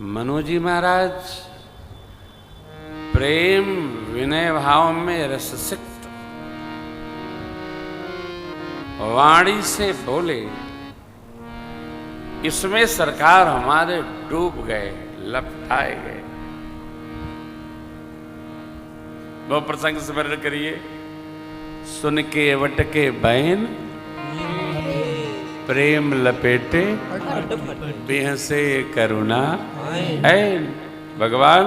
मनोजी महाराज प्रेम विनय भाव में रससिक्त वाणी से बोले, इसमें सरकार हमारे डूब गए, लपटाए गए। वो प्रसंग स्मरण करिए। सुन के वटके बैन प्रेम लपेटे बेहसे करुणा ऐन। भगवान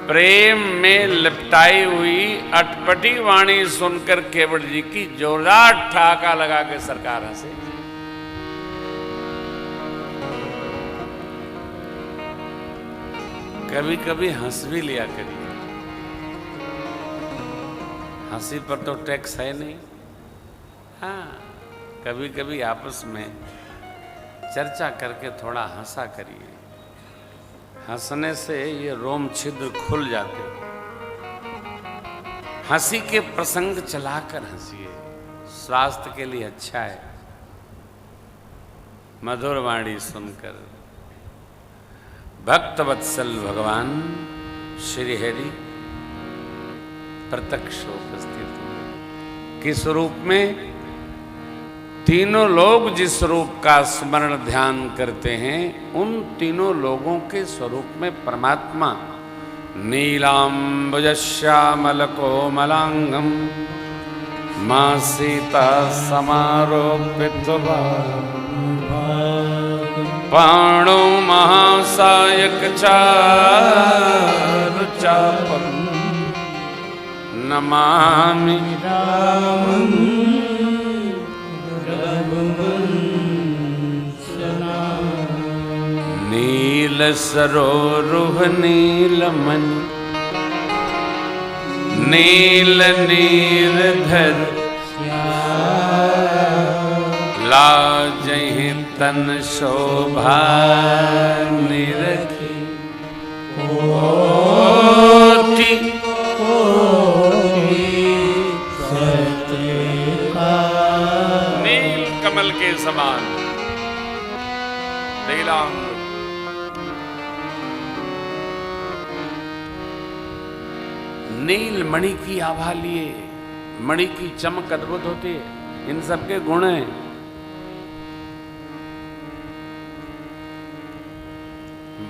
प्रेम में लिपटाई हुई अटपटी वाणी सुनकर केवट जी की जोरदार ठहाका लगा के सरकार हंसे। कभी कभी हंस भी लिया करिए, हंसी पर तो टैक्स है नहीं। हाँ, कभी कभी आपस में चर्चा करके थोड़ा हंसा करिए। हंसने से ये रोम छिद्र खुल जाते। हंसी के प्रसंग चलाकर हंसिए, स्वास्थ्य के लिए अच्छा है। मधुर वाणी सुनकर भक्त वत्सल भगवान श्री हरि प्रत्यक्ष उपस्थित हुए। किस रूप में? तीनों लोग जिस रूप का स्मरण ध्यान करते हैं, उन तीनों लोगों के स्वरूप में परमात्मा नीलांबुज श्यामल कोमलांगम मां सीता समारोपित पाणो महासायक चारु चापम नमामि नील सरोरुह नीलमणि नील नीरधर लाजहि तन शोभा निरखी कोटि नील कमल के समान नीलांग। नील मणि की आभा लिए, मणि की चमक अद्भुत होती है। इन सबके गुण हैं।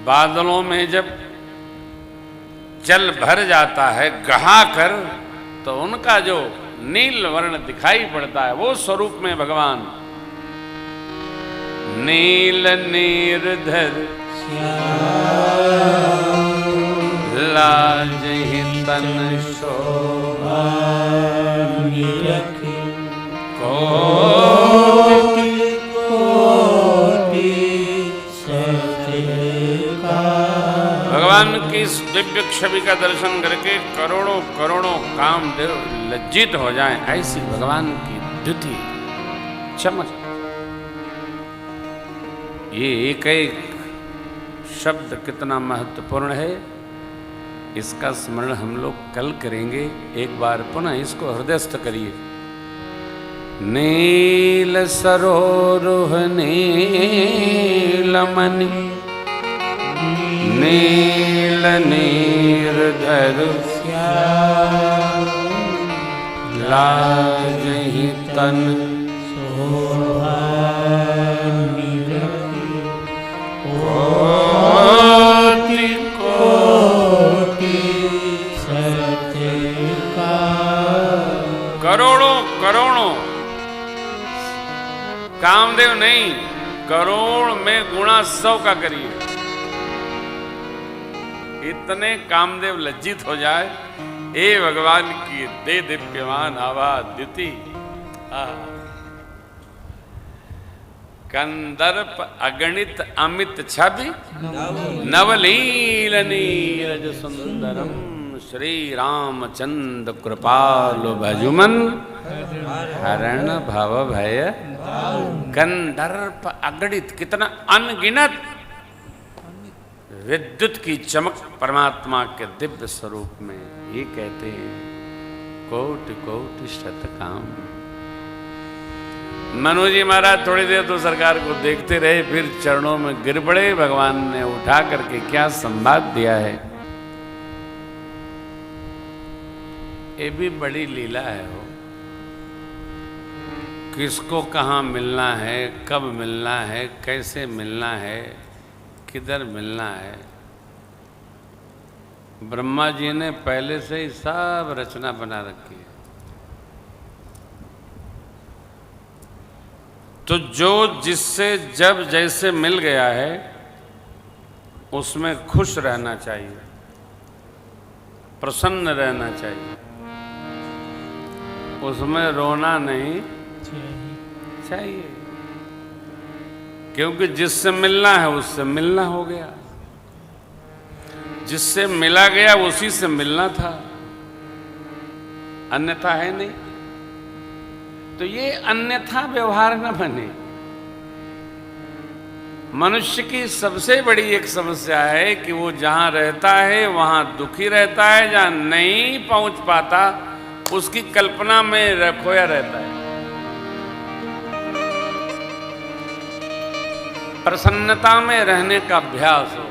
बादलों में जब जल भर जाता है गहा कर, तो उनका जो नील वर्ण दिखाई पड़ता है, वो स्वरूप में भगवान नील नीरधर लाजहि तन शोभा निरखी कोटि कोटि सत्य। भगवान की इस दिव्य छवि का दर्शन करके करोड़ों करोड़ों कामदेव लज्जित हो जाएं, ऐसी भगवान की द्युति चमक। ये एक एक शब्द कितना महत्वपूर्ण है, इसका स्मरण हम लोग कल करेंगे। एक बार पुनः इसको हृदयस्थ करिए। नील सरोरुह नीलमणि नील नीरधर लाजहि तन शोभा निरखी कोटि कोटि सत्य का। करोड़ों करोड़ों कामदेव नहीं, करोड़ में गुणा 100 का करिए। इतने कामदेव लज्जित हो जाए, ए भगवान की दे दिव्यमान आवाज द्युति। कंदर्प अगणित अमित छवि नवलील नीरज सुंदरम श्री रामचंद्र कृपालु भजुमन हरण भव भय। कंदर्प अगणित, कितना अनगिनत विद्युत की चमक परमात्मा के दिव्य स्वरूप में। ये कहते हैं कोटि कोटि शतकाम मनु जी महाराज थोड़ी देर तो सरकार को देखते रहे, फिर चरणों में गिर पड़े। भगवान ने उठा करके क्या संवाद दिया है, ये भी बड़ी लीला है। वो किसको कहाँ मिलना है, कब मिलना है, कैसे मिलना है, किधर मिलना है, ब्रह्मा जी ने पहले से ही सब रचना बना रखी है। तो जो जिससे जब जैसे मिल गया है उसमें खुश रहना चाहिए, प्रसन्न रहना चाहिए, उसमें रोना नहीं चाहिए। क्योंकि जिससे मिलना है उससे मिलना हो गया, जिससे मिला गया उसी से मिलना था, अन्यथा है नहीं। तो ये अन्यथा व्यवहार न बने। मनुष्य की सबसे बड़ी एक समस्या है कि वो जहां रहता है वहां दुखी रहता है, जहां नहीं पहुंच पाता उसकी कल्पना में खोया रहता है। प्रसन्नता में रहने का अभ्यास हो,